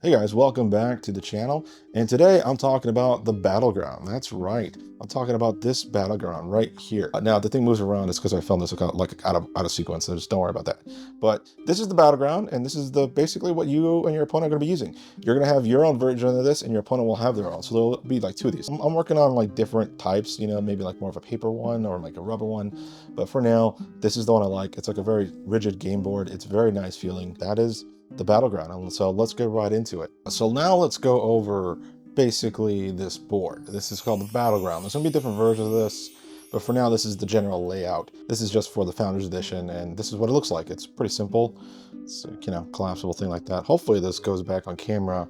Hey guys, welcome back to the channel. And today I'm talking about the Battleground. That's right. I'm talking about this Battleground right here. Now the thing moves around is because I filmed this like out of sequence, so just don't worry about that. But this is the Battleground, and this is the basically what you and your opponent are going to be using. You're going to have your own version of this, and your opponent will have their own. So there'll be like two of these. I'm working on like different types, maybe like more of a paper one or like a rubber one. But for now, this is the one I like. It's like a very rigid game board. It's very nice feeling. That is the Battleground. And so let's get right into it. So now let's go over basically this board. This is called the Battleground. There's gonna be different versions of this, but for now this is the general layout. This is just for the Founders Edition, and this is what it looks like. It's pretty simple. It's a, collapsible thing like that. Hopefully this goes back on camera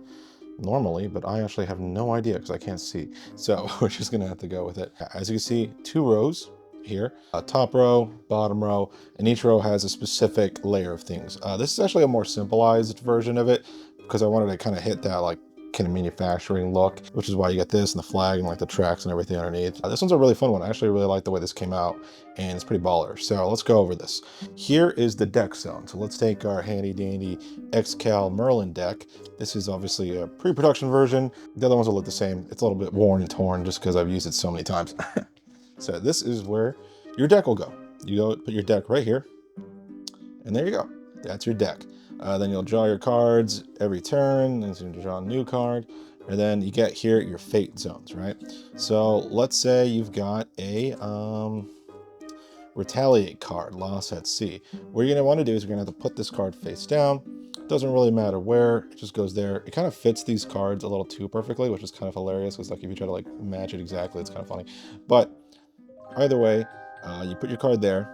normally, but I actually have no idea because I can't see. So we're just gonna have to go with it. As you can see, two rows here, top row, bottom row, and each row has a specific layer of things. This is actually a more simplified version of it because I wanted to kind of hit that like kind of manufacturing look, which is why you get this and the flag and like the tracks and everything underneath. This one's a really fun one. I actually really like the way this came out, and it's pretty baller. So let's go over this. Here is the deck zone. So let's take our handy dandy Xcal Merlin deck. This is obviously a pre-production version. The other ones will look the same. It's a little bit worn and torn just because I've used it so many times. So this is where your deck will go. You go put your deck right here, and there you go. That's your deck. Then you'll draw your cards every turn, and so you draw a new card, and then you get here your fate zones, right? So let's say you've got a retaliate card, loss at sea. What you're gonna want to do is you're gonna have to put this card face down. Doesn't really matter where, it just goes there. It kind of fits these cards a little too perfectly, which is kind of hilarious because like if you try to like match it exactly, it's kind of funny. But either way, you put your card there,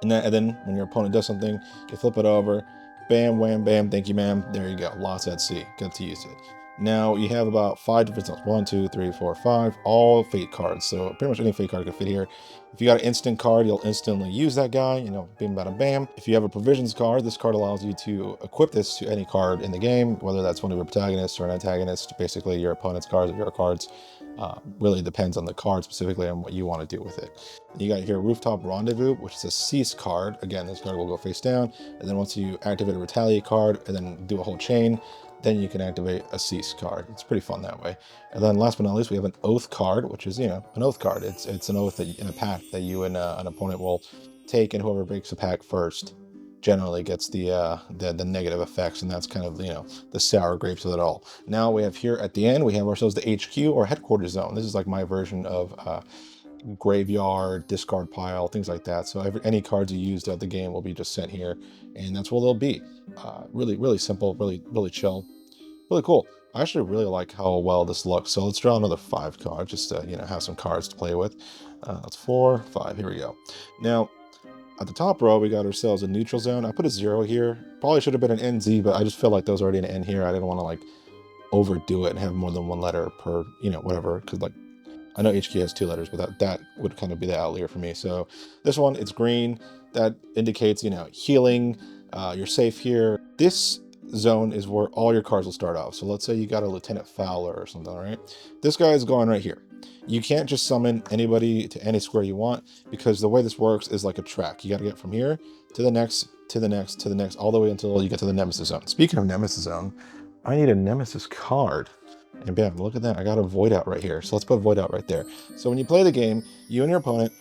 and then when your opponent does something, you flip it over, bam, wham, bam, thank you, ma'am. There you go, lost at sea. Get to use it. Now you have about 5 different zones. 1, 2, 3, 4, 5, all fate cards. So pretty much any fate card can fit here. If you got an instant card, you'll instantly use that guy, bam, bada, bam. If you have a provisions card, this card allows you to equip this to any card in the game, whether that's one of your protagonists or an antagonist, basically your opponent's cards or your cards. Really depends on the card specifically and what you want to do with it. You got here Rooftop Rendezvous, which is a cease card. Again, this card will go face down, and then once you activate a retaliate card and then do a whole chain, then you can activate a cease card. It's pretty fun that way. And then last but not least, we have an oath card, which is, an oath card. It's an oath in a pact that you and an opponent will take, and whoever breaks the pact first generally gets the negative effects, and that's kind of the sour grapes of it all. Now we have here at the end, we have ourselves the HQ or headquarters zone. This is like my version of graveyard, discard pile, things like that. So any cards you use throughout the game will be just sent here, and that's where they'll be. Really simple, really chill, really cool. I actually really like how well this looks. So let's draw another 5 cards just to have some cards to play with. That's 4, 5. Here we go. Now at the top row, we got ourselves a neutral zone. I put a 0 here. Probably should have been an NZ, but I just feel like there was already an N here. I didn't want to like overdo it and have more than one letter per, whatever. Because like I know HQ has 2 letters, but that would kind of be the outlier for me. So this one, it's green. That indicates, healing. You're safe here. This zone is where all your cards will start off. So let's say you got a Lieutenant Fowler or something, right? This guy is going right here. You can't just summon anybody to any square you want, because the way this works is like a track. You got to get from here to the next, to the next, to the next, all the way until you get to the Nemesis zone. Speaking of Nemesis zone, I need a Nemesis card. And bam, look at that. I got a Void Out right here. So let's put Void Out right there. So when you play the game, you and your opponent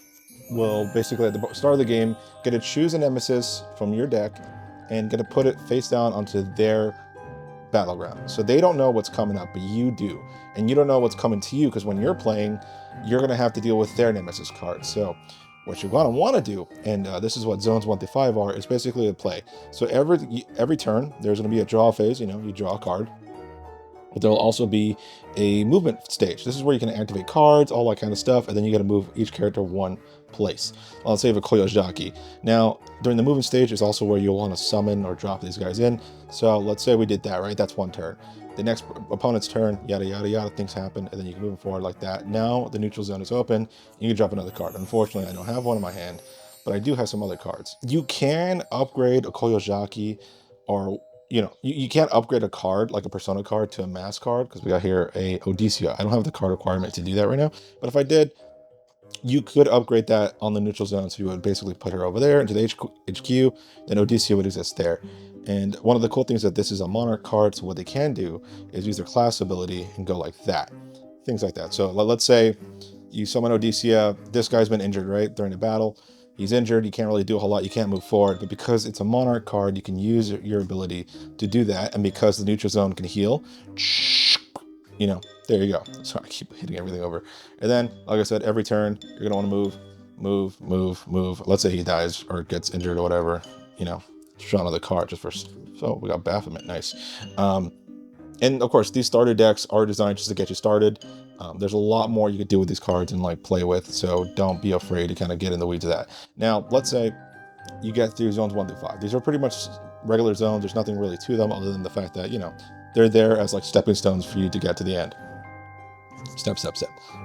will basically at the start of the game get to choose a Nemesis from your deck and get to put it face down onto their battleground. So they don't know what's coming up, but you do. And you don't know what's coming to you, because when you're playing, you're going to have to deal with their Nemesis card. So what you're going to want to do, and this is what zones 1 through 5 are, is basically a play. So every turn, there's going to be a draw phase. You draw a card. But there'll also be a movement stage. This is where you can activate cards, all that kind of stuff, and then you got to move each character one place. Let's say you have a Koyojaki. Now, during the movement stage is also where you'll want to summon or drop these guys in. So let's say we did that, right? That's one turn. The next opponent's turn, yada, yada, yada, things happen, and then you can move forward like that. Now the neutral zone is open, you can drop another card. Unfortunately, I don't have one in my hand, but I do have some other cards. You can upgrade a Koyojaki, or you can't upgrade a card like a Persona card to a Mass card, because we got here a Odysseus. I don't have the card requirement to do that right now, but if I did, you could upgrade that on the neutral zone. So you would basically put her over there into the HQ, then Odysseus would exist there. And one of the cool things that this is a Monarch card, so what they can do is use their class ability and go like that. Things like that. So let's say you summon Odysseus, this guy's been injured, right, during the battle. He's injured, you can't really do a whole lot, you can't move forward, but because it's a Monarch card, you can use your ability to do that, and because the neutral zone can heal, you know, there you go. Sorry, I keep hitting everything over. And then, like I said, every turn, you're gonna wanna move. Let's say he dies or gets injured or whatever, you know, draw another card just for, so we got Baphomet, nice. And of course, these starter decks are designed just to get you started. There's a lot more you could do with these cards and like play with, so don't be afraid to kind of get in the weeds of that. Now, let's say you get through zones 1 through 5. These are pretty much regular zones. There's nothing really to them other than the fact that, you know, they're there as like stepping stones for you to get to the end. Step.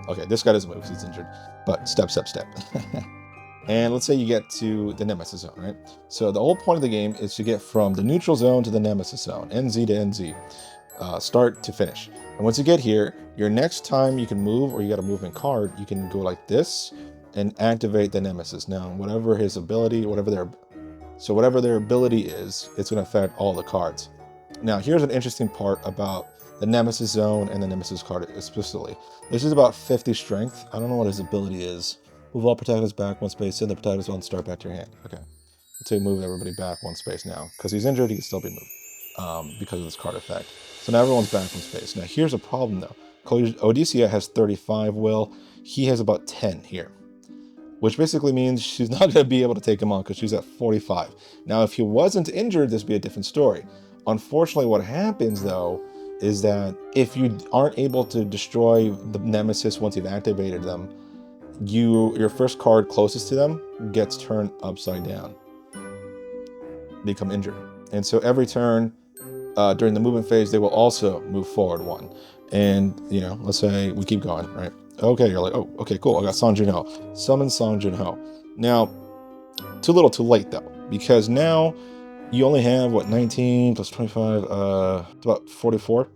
Okay, this guy doesn't move because he's injured, but step. And let's say you get to the Nemesis zone, right? So the whole point of the game is to get from the neutral zone to the Nemesis zone, NZ to NZ, start to finish. And once you get here, your next time you can move, or you got a movement card, you can go like this and activate the Nemesis. Now, whatever his ability, whatever their ability is, it's going to affect all the cards. Now, here's an interesting part about the Nemesis zone and the Nemesis card explicitly. This is about 50 strength. I don't know what his ability is. Move all protagonists back 1 space, send the protagonist on, start back to your hand. Okay. Let's say move everybody back 1 space now. Because he's injured, he can still be moved because of this card effect. So now everyone's back 1 space. Now here's a problem though. Odysseus has 35 will. He has about 10 here, which basically means she's not going to be able to take him on because she's at 45. Now, if he wasn't injured, this would be a different story. Unfortunately, what happens though is that if you aren't able to destroy the Nemesis once you've activated them, your first card closest to them gets turned upside down, become injured. And so every turn during the movement phase, they will also move forward 1. And, you know, let's say we keep going, right? Okay, you're like, oh, okay, cool. I got Song Joon-ho. Summon Song Joon-ho. Now, too little too late though, because now you only have, what, 19 plus 25, it's about 44?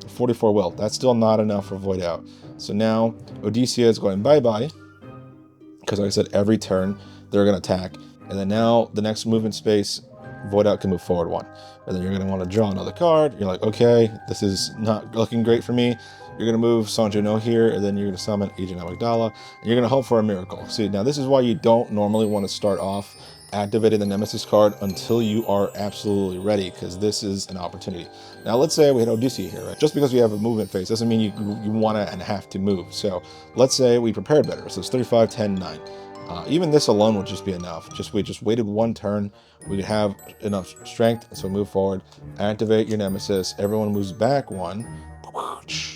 44 will. That's still not enough for Void Out. So now Odysseus is going bye-bye, because like I said, every turn they're going to attack. And then now the next movement space, Void Out can move forward 1. And then you're going to want to draw another card. You're like, okay, this is not looking great for me. You're going to move Song Joon-ho here, and then you're going to summon Agent Amygdala, and you're going to hope for a miracle. See, now this is why you don't normally want to start off activating the Nemesis card until you are absolutely ready, because this is an opportunity. Now let's say we had Odysseus here, right? Just because we have a movement phase doesn't mean you want to and have to move. So let's say we prepared better. So it's 35, 10, 9. Even this alone would just be enough. We just waited 1 turn. We could have enough strength, so move forward, activate your Nemesis. Everyone moves back 1.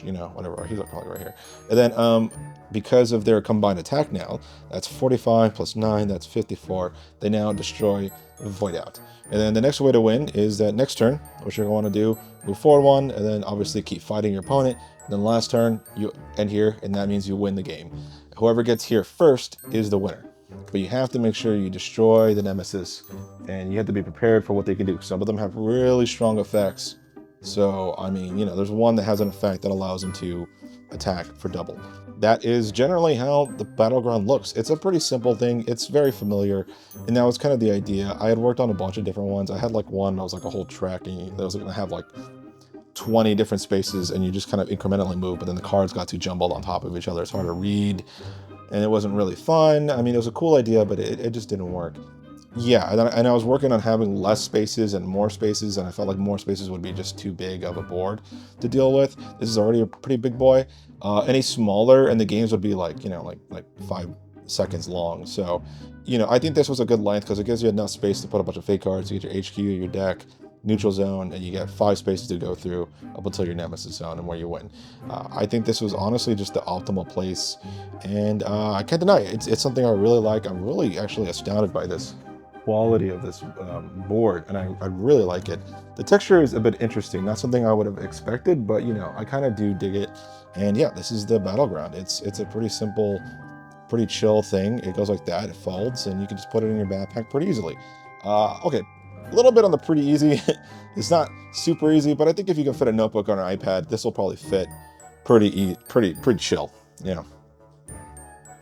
You know, whatever. He's probably right here. And then because of their combined attack now, that's 45 plus 9, that's 54. They now destroy Void Out. And then the next way to win is that next turn, what you're going to do, move forward 1, and then obviously keep fighting your opponent. And then last turn, you end here, and that means you win the game. Whoever gets here first is the winner. But you have to make sure you destroy the Nemesis, and you have to be prepared for what they can do. Some of them have really strong effects. So, I mean, you know, there's one that has an effect that allows them to attack for double. That is generally how the Battleground looks. It's a pretty simple thing. It's very familiar, and that was kind of the idea. I had worked on a bunch of different ones. I had like one that was like a whole track, and that was going to have like 20 different spaces, and you just kind of incrementally move, but then the cards got too jumbled on top of each other. It's hard to read, and it wasn't really fun. I mean, it was a cool idea, but it just didn't work. Yeah, and I was working on having less spaces and more spaces, and I felt like more spaces would be just too big of a board to deal with. This is already a pretty big boy. Any smaller, and the games would be like, you know, like 5 seconds long. So, you know, I think this was a good length because it gives you enough space to put a bunch of fake cards. You get your HQ, your deck, neutral zone, and you get 5 spaces to go through up until your Nemesis zone and where you win. I think this was honestly just the optimal place, and I can't deny it. It's something I really like. I'm really actually astounded by this quality of this board, and I really like it. The texture is a bit interesting, not something I would have expected, but you know, I kind of do dig it. And yeah, this is the Battleground. It's a pretty simple, pretty chill thing. It goes like that, it folds, and you can just put it in your backpack pretty easily. Okay, a little bit on the pretty easy. It's not super easy, but I think if you can fit a notebook on an iPad, this will probably fit pretty chill, you know.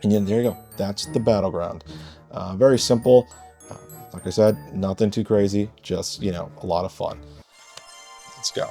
And then there you go. That's the Battleground. Very simple. Like I said, nothing too crazy, just, you know, a lot of fun. Let's go.